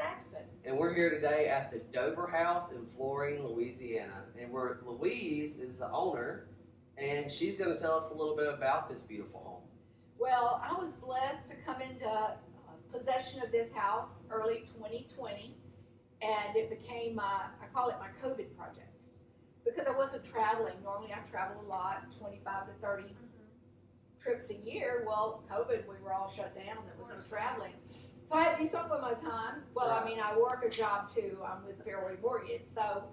Thaxton. And we're here today at the Dover House in Florine, Louisiana. And Louise is the owner, and she's going to tell us a little bit about this beautiful home. Well, I was blessed to come into possession of this house early 2020, and it became I call it my COVID project, because I wasn't traveling. Normally I travel a lot, 25 to 30 trips a year. Well, COVID, we were all shut down. There was no traveling. So I had to do something with my time. Well, I mean, I work a job too. I'm with Fairway Mortgage. So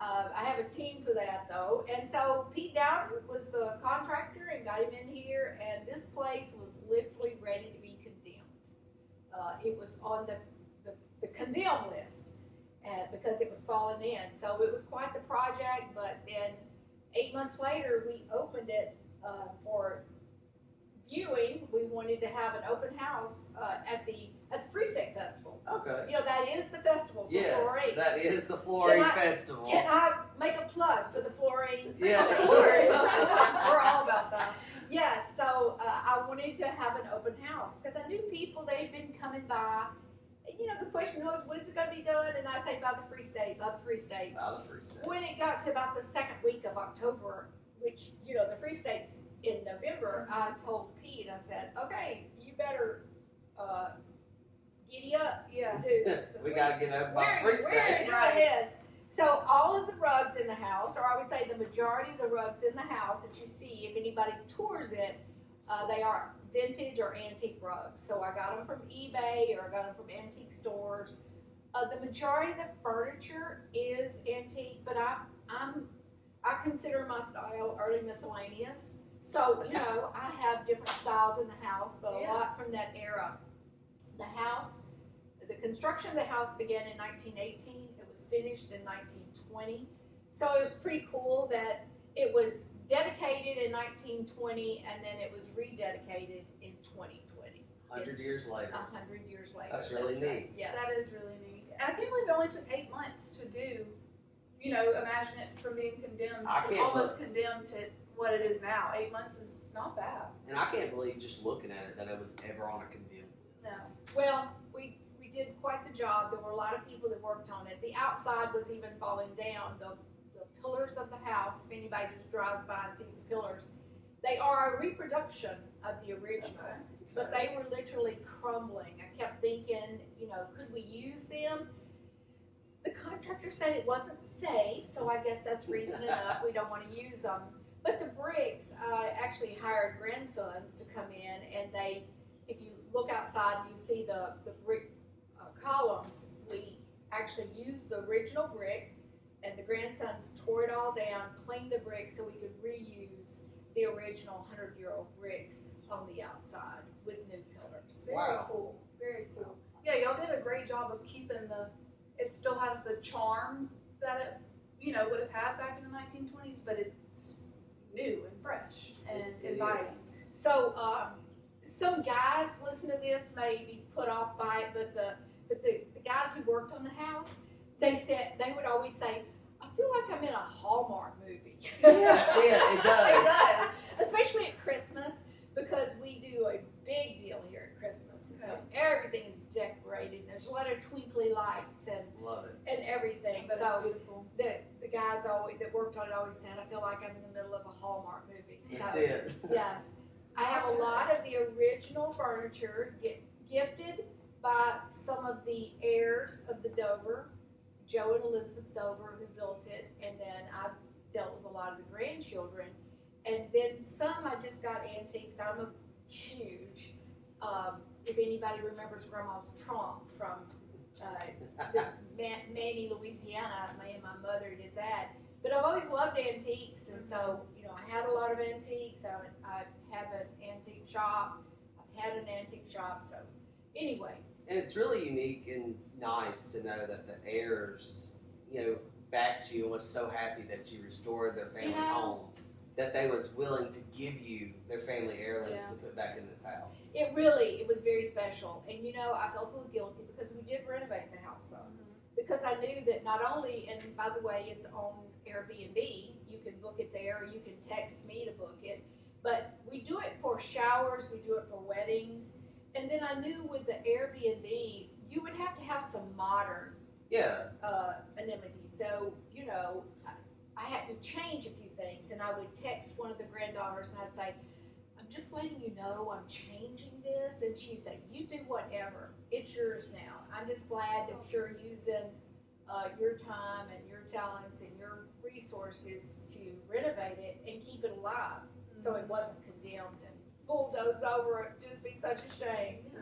I have a team for that though. And so Pete Dowden was the contractor and got him in here, and this place was literally ready to be condemned. It was on the condemn list because it was falling in. So it was quite the project, but then 8 months later, we opened it for viewing. We wanted to have an open house at the Free State Festival. Okay. You know, that is the festival for Yes, Florine. that is the Florine Festival. Can I make a plug for the Florine? Yeah. We're all about that. Yes, so I wanted to have an open house because I knew people, they'd been coming by. And, you know, the question was, when's it going to be done? And I'd say, by the Free State, by the Free State. By the Free State. When it got to about the second week of October, which, you know, the Free State's in November, I told Pete, I said, okay, you better giddy up. Yeah. Dude. We got to get over by Free We're State. doing this. So all of the rugs in the house, or I would say the majority of the rugs in the house that you see, if anybody tours it, they are vintage or antique rugs. So I got them from eBay or I got them from antique stores. The majority of the furniture is antique, but I consider my style early miscellaneous. So, you know, I have different styles in the house, but a lot from that era. The construction of the house began in 1918. It was finished in 1920. So it was pretty cool that it was dedicated in 1920 and then it was rededicated in 2020. 100 years later. 100 years later. That's really neat. Right. Yes. That is really neat. And I can't believe it only took 8 months to do, you know, imagine it from being condemned to almost condemned to what it is now. 8 months is not bad. And I can't believe, just looking at it, that it was ever on a condemned list. No. Well, we did quite the job. There were a lot of people that worked on it. The outside was even falling down. The pillars of the house, if anybody just drives by and sees the pillars, they are a reproduction of the originals, but they were literally crumbling. I kept thinking, you know, could we use them? The contractor said it wasn't safe, so I guess that's reason enough we don't want to use them. But the bricks, I actually hired grandsons to come in, and they, if you look outside and you see the brick columns, we actually used the original brick, and the grandsons tore it all down, cleaned the bricks so we could reuse the original 100-year-old bricks on the outside with new pillars. Very cool. Very cool. Yeah, y'all did a great job of keeping it still has the charm that it, you know, would have had back in the 1920s, but it's new and fresh and inviting. So some guys listen to this may be put off by it, but the guys who worked on the house, they would always say, I feel like I'm in a Hallmark movie. That's it. It does. It does. Especially at Christmas, because we do a big deal here at Christmas. And so everything is decorated. There's a lot of twinkly lights and Love it. and everything. But so it's beautiful. the guys that worked on it always said, I feel like I'm in the middle of a Hallmark movie. That's So it. yes. I have a lot of the original furniture gifted by some of the heirs of the Dover, Joe and Elizabeth Dover, who built it, and then I've dealt with a lot of the grandchildren, and then some I just got antiques. I'm a huge, if anybody remembers Grandma's trunk from Manny, Louisiana, me and my mother did that. But I've always loved antiques, and so, you know, I had a lot of antiques. I have an antique shop. I've had an antique shop, so anyway. And it's really unique and nice to know that the heirs, you know, backed you and was so happy that you restored their family home, that they was willing to give you their family heirlooms to put back in this house. It was very special. And, you know, I felt a little guilty because we did renovate the house some. Because I knew that not only, and by the way, it's on Airbnb, you can book it there, or you can text me to book it, but we do it for showers, we do it for weddings, and then I knew with the Airbnb, you would have to have some modern Yeah. amenities. So, you know, I had to change a few things, and I would text one of the granddaughters, and I'd say, I'm just letting you know I'm changing this. And she'd say, you do whatever. It's yours now. I'm just glad that you're using your time and your talents and your resources to renovate it and keep it alive, so it wasn't condemned and bulldozed over. It'd just be such a shame. Yeah.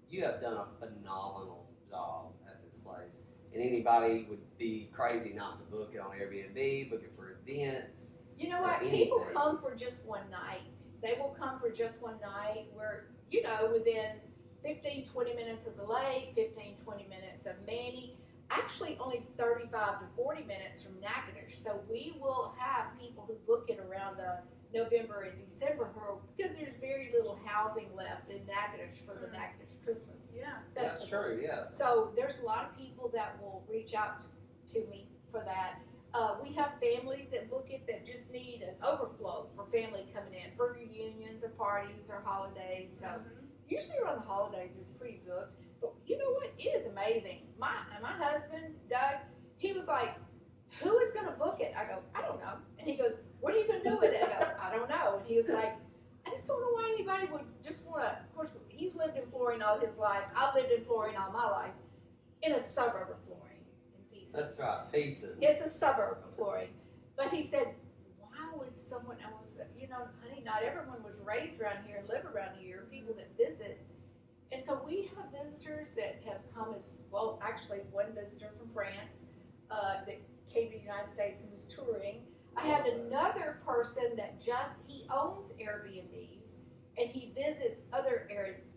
You have done a phenomenal job at this place. And anybody would be crazy not to book it on Airbnb, book it for events. You know Or what? People anything. come for just one night. They will come for just one night where, you know, within 15, 20 minutes of the lake, 15, 20 minutes of Manny, actually only 35 to 40 minutes from Natchitoches. So we will have people who book it around the November and December because there's very little housing left in Natchitoches for the Natchitoches Christmas Yeah. That's Festival. true, yeah. So there's a lot of people that will reach out to me for that. We have families that book it that just need an overflow for family coming in for reunions or parties or holidays. So usually around the holidays it's pretty booked. But you know what? It is amazing. My husband, Doug, he was like, who is going to book it? I go, I don't know. And he goes, what are you going to do with it? I go, I don't know. And he was like, I just don't know why anybody would just want to. Of course, he's lived in Florida all his life. I've lived in Florida all my life, in a suburb of Florida, in Pieces. That's right, pieces. It's a suburb of Florida. But he said, why would someone else, you know, honey, not everyone was raised around here and live around here, people that visit. And so we have visitors that have come as, well, actually one visitor from France that came to the United States and was touring. I had another person that he owns Airbnbs, and he visits other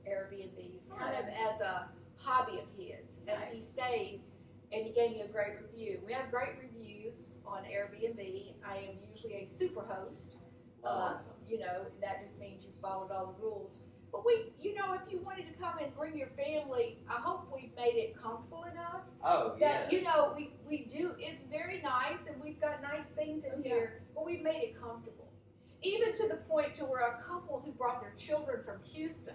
Airbnbs kind of as a hobby of his, as he stays, and he gave me a great review. We have great reviews on Airbnb. I am usually a super host. Awesome. You know, that just means you followed all the rules. But you know, if you wanted to come and bring your family, I hope we've made it comfortable enough. Oh, yes. That, you know, we do, it's very nice, and we've got nice things in here, but we've made it comfortable. Even to the point to where a couple who brought their children from Houston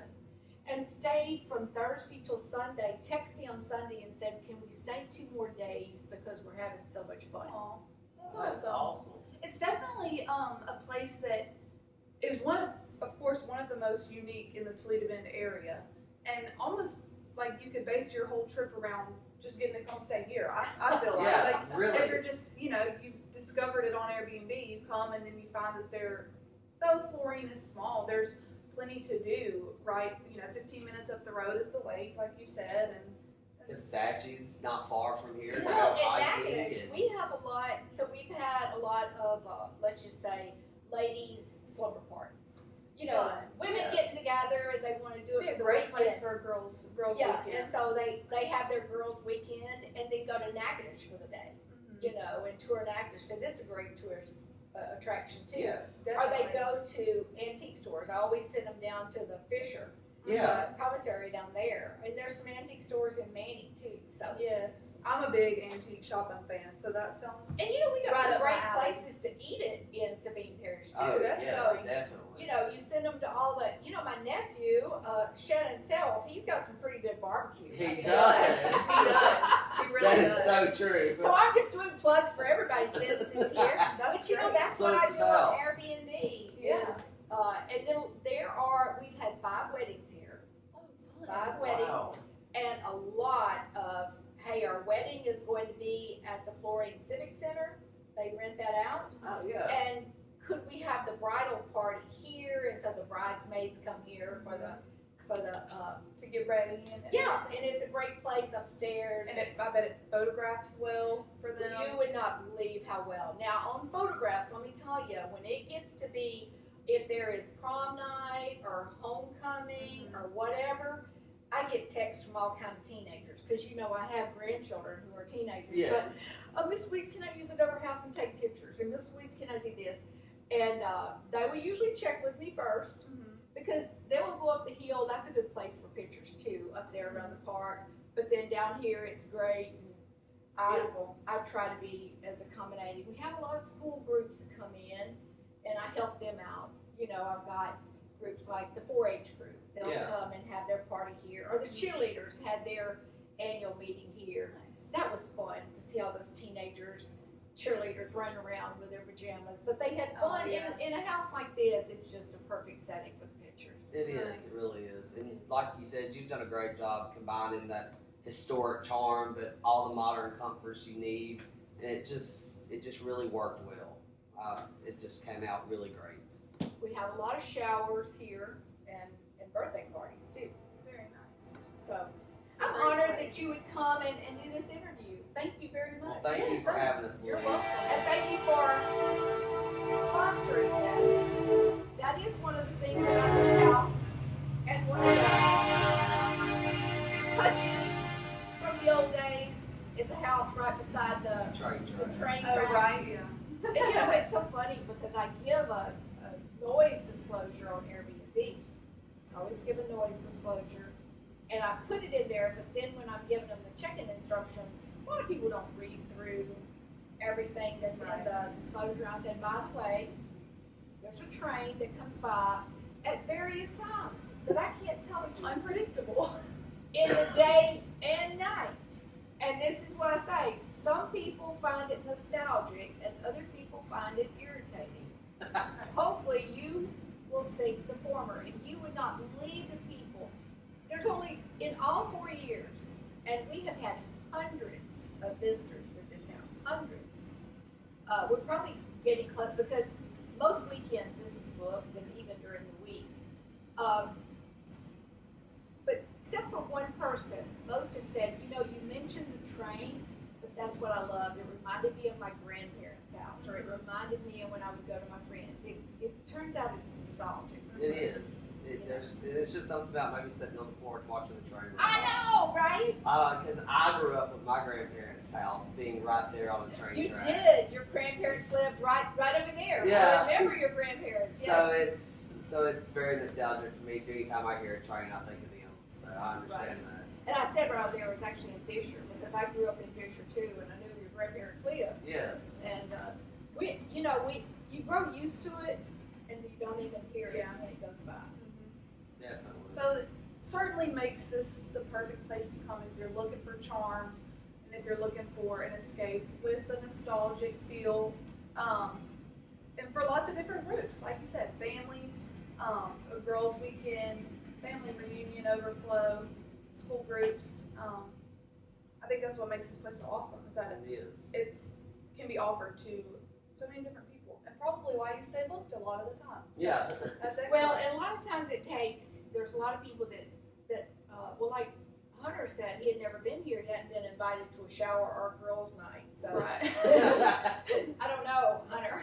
and stayed from Thursday till Sunday texted me on Sunday and said, can we stay 2 more days because we're having so much fun. Aw, that's That's awesome. awesome. It's definitely a place that is of course, one of the most unique in the Toledo Bend area, and almost like you could base your whole trip around just getting to come stay here. I feel like, Yeah, like really. if you're just, you know, you've discovered it on Airbnb, you come and then you find that though Florine is small, there's plenty to do, right? You know, 15 minutes up the road is the lake, like you said, and Casacci's not far from here. You Well, go in hiking Natchitoches, and- we have a lot, so we've had a lot of, let's just say, ladies' slumber parties. You know, Fun. women Yeah. getting together and they want to do it'd it be for a the great place weekend. for a girls' Yeah, weekend. and so they have their girls' weekend and then go to Natchitoches for the day, you know, and tour Natchitoches because it's a great tourist attraction too. Yeah. Or they Definitely. go to antique stores. I always send them down to the Fisher Yeah. commissary down there, and there's some antique stores in Manning too. So. Yes, I'm a big antique shopping fan, so that sounds. And you know, we got Right some up my great alley. places to eat it in Sabine Parish too. Oh, yes, So, definitely. you know, you send them to all the, you know, my nephew, Shannon Self, he's got some pretty good barbecue. He I mean, does. He does. He really That does. is so true. So I'm just doing plugs for everybody's businesses here. That's But you know, great. that's So what I it's do about- on Airbnb. Yeah. Is, and then we've had 5 weddings here. Oh, fun. 5 weddings. Wow. And a lot of, hey, our wedding is going to be at the Florine Civic Center. They rent that out. Oh, yeah. And could we have the bridal party here, and so the bridesmaids come here for the To get ready and yeah, and it's a great place upstairs. and I bet it photographs well for them. You would not believe how well. Now on photographs, let me tell you, when it gets to be, if there is prom night or homecoming or whatever, I get texts from all kind of teenagers because you know I have grandchildren who are teenagers. Yes. But Miss Louise, can I use it over house and take pictures? And Miss Louise, can I do this? And they will usually check with me first because they will go up the hill. That's a good place for pictures too, up there around the park. But then down here, it's great. And It's beautiful. I try to be as accommodating. We have a lot of school groups that come in, and I help them out. You know, I've got groups like the 4-H group. They'll Yeah. come and have their party here, or the cheerleaders had their annual meeting here. Nice. That was fun to see all those teenagers, cheerleaders running around with their pajamas. But they had Oh, fun yeah. in a house like this. It's just a perfect setting for the pictures. It is. Right. It really is. And like you said, you've done a great job combining that historic charm, but all the modern comforts you need, and it just really worked well. It just came out really great. We have a lot of showers here and birthday parties too. Very nice. So It's a I'm great honored place. that you would come and do this interview. Thank you very Well, much. thank you for having us, You're Louise. welcome. And thank you for sponsoring this. That is one of the things about this house, and one of the touches from the old days is a house right beside the Train. train Oh, tracks. right. Yeah. And you know, it's so funny because I give a noise disclosure on Airbnb. I always give a noise disclosure, and I put it in there, but then when I'm giving them the check-in instructions, a lot of people don't read through everything that's in Right. the disclosure. I said, by the way, there's a train that comes by at various times that I can't tell you Unpredictable. in the day and night. And this is what I say, some people find it nostalgic and other people find it irritating. Hopefully you will think the former and you would not leave the people. There's only, in all 4 years, and we have had hundreds of visitors to this house, hundreds. We're probably getting close because most weekends this is booked and even during the week. But except for one person, most have said, you know, you mentioned the train, but that's what I loved. It reminded me of my grandparents' house, or it reminded me of when I would go to my friends. It turns out it's nostalgic. It is. It's just something about maybe sitting on the porch watching the train. I know, right? Because I grew up with my grandparents' house being right there on the train You track. did. Your grandparents lived right over there. Yeah. I remember your grandparents. So Yes. it's very nostalgic for me too. Anytime I hear a train, I think of them. So I understand that. And I said right there it was actually in Fisher because I grew up in Fisher too, and I knew where your grandparents lived. Yes. And you grow used to it, and you don't even hear it when it goes by. Definitely. So it certainly makes this the perfect place to come if you're looking for charm and if you're looking for an escape with a nostalgic feel. And for lots of different groups, like you said, families, a girls' weekend, family reunion overflow, school groups. I think that's what makes this place so awesome is that It is. it's can be offered to so many different people, and probably why you stay booked a lot of the time. So Yeah. that's excellent. Well, and a lot of times there's a lot of people that like Hunter said, he had never been here, he hadn't been invited to a shower or a girls' night. So right. I don't know, Hunter.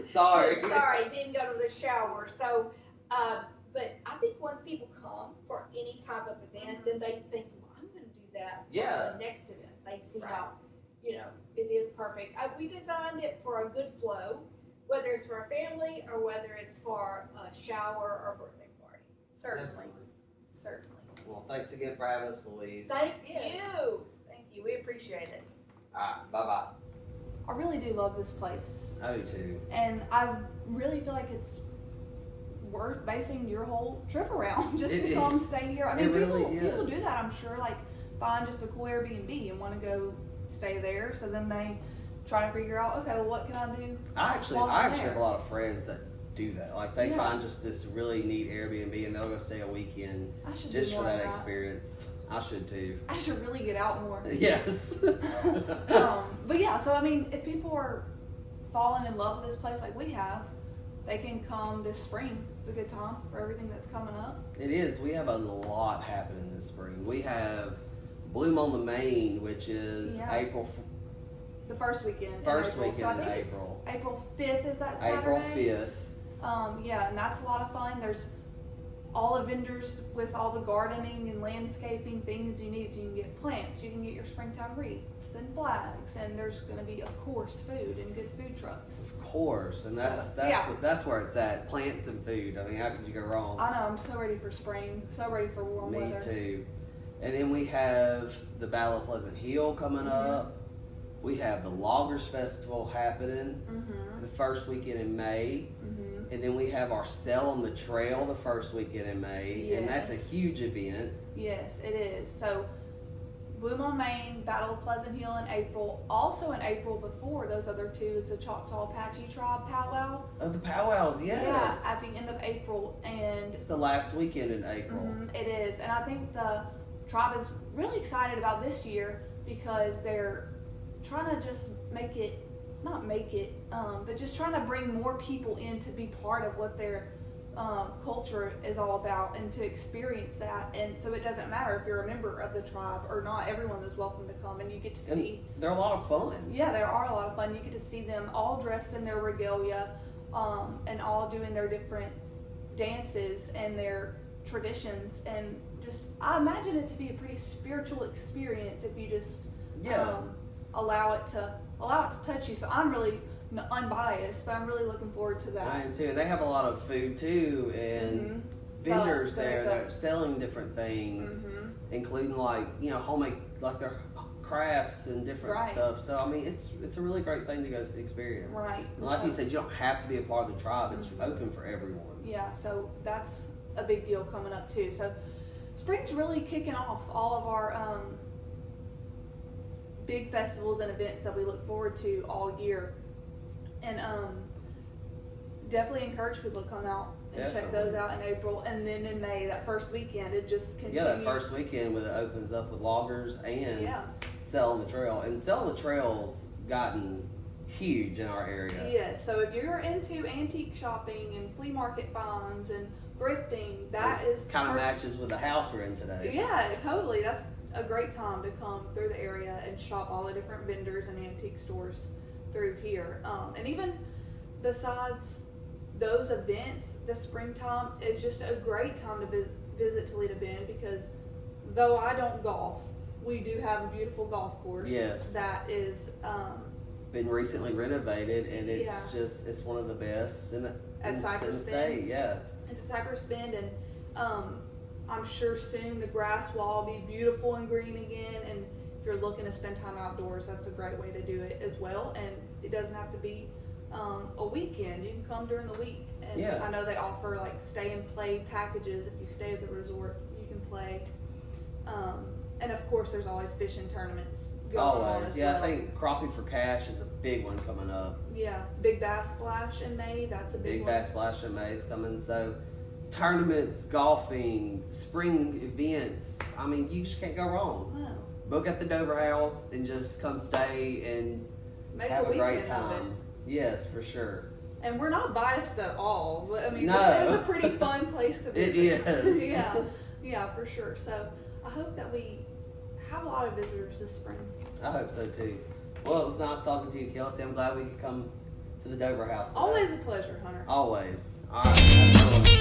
Sorry. Sorry, didn't go to the shower. So, but I think once people come for any type of event, then they think, well, I'm going to do that for Yeah. the next event. They see Right. how, it is perfect. We designed it for a good flow, whether it's for a family or whether it's for a shower or birthday party. Certainly. Definitely. Certainly. Well, thanks again for having us, Louise. Thank Yes. you. Thank you. We appreciate it. All right. Bye-bye. I really do love this place, I do too. and I really feel like it's worth basing your whole trip around just It to is. come stay here. I It mean, really people do is. that, I'm sure. Like, find just a cool Airbnb and want to go stay there, so then they try to figure out, okay, well, what can I do? I actually While I'm have there. a lot of friends that do that. Like they Yeah. find just this really neat Airbnb and they'll go stay a weekend I should just do for more of that experience. I should too. I should really get out more. Yes. But yeah, so I mean, if people are falling in love with this place like we have, they can come this spring. It's a good time for everything that's coming up. It is. We have a lot happening this spring. We have Bloom on the Main, which is Yeah. April The first weekend. First in April. weekend so I in think April. It's April 5th is that Saturday? April 5th. Yeah, and that's a lot of fun. There's all the vendors with all the gardening and landscaping things you need. So you can get plants, you can get your springtime wreaths and flags, and there's going to be, of course, food and good food trucks. Of course, and that's yeah. that's where it's at. Plants and food. I mean, how could you go wrong? I know, I'm so ready for spring, so ready for warm Me weather. too. And then we have the Battle of Pleasant Hill coming Mm-hmm. up. We have the Loggers Festival happening Mm-hmm. the first weekend in May. Mm-hmm. And then we have our Sell on the Trail the first weekend in May. And that's a Yes. huge event. Yes, it is. So Blue Moon, Maine, Battle of Pleasant Hill in April. Also in April, before those other two, is the Choctaw Apache Tribe powwow. Oh, the powwows, yes. Yeah, at the end of April, and It's the last weekend in April. it is. And I think the tribe is really excited about this year because they're trying to just but just trying to bring more people in to be part of what their culture is all about and to experience that. And so it doesn't matter if you're a member of the tribe or not, everyone is welcome to come, and you get to see. And they're a lot of fun. Yeah, there are a lot of fun. You get to see them all dressed in their regalia, and all doing their different dances and their traditions, and just I imagine it to be a pretty spiritual experience if you just allow it to touch you. So I'm really unbiased, but I'm really looking forward to that. I am too. They have a lot of food too, and vendors there that are selling different things, including like homemade, like their crafts and different stuff. So I mean, it's a really great thing to go experience. Right. And like you said, you don't have to be a part of the tribe. It's open for everyone. Yeah. So that's a big deal coming up too. So spring's really kicking off all of our big festivals and events that we look forward to all year. And definitely encourage people to come out and check those out in April. And then in May, that first weekend, it just continues. Yeah, that first weekend when it opens up with loggers and selling the trail. And selling the trail's gotten huge in our area. Yeah, so if you're into antique shopping and flea market finds and thrifting, that is kind of matches with the house we're in today. Yeah, totally. That's a great time to come through the area and shop all the different vendors and antique stores through here. And even besides those events, the springtime is just a great time to visit Toledo Bend, because though I don't golf, we do have a beautiful golf course. Yes. That is been recently renovated, and it's it's one of the best in the state. Yeah. It's at Cypress Bend, and I'm sure soon the grass will all be beautiful and green again. And if you're looking to spend time outdoors, that's a great way to do it as well. And it doesn't have to be a weekend. You can come during the week. And I know they offer like stay and play packages. If you stay at the resort, you can play. And of course, there's always fishing tournaments going on as well. I think Crappie for Cash is a big one coming up. Yeah, Big Bass Splash in May. That's a big one. Big Bass Splash in May is coming. So tournaments, golfing, spring events. I mean, you just can't go wrong. No. Book at the Dover House and just come stay and have a great time. Yes, for sure. And we're not biased at all. I mean, no. This is a pretty fun place to visit. It is. yeah, for sure. So I hope that we have a lot of visitors this spring. I hope so too. Well, it was nice talking to you, Kelsey. I'm glad we could come to the Dover House today. Always a pleasure, Hunter. Always. All right.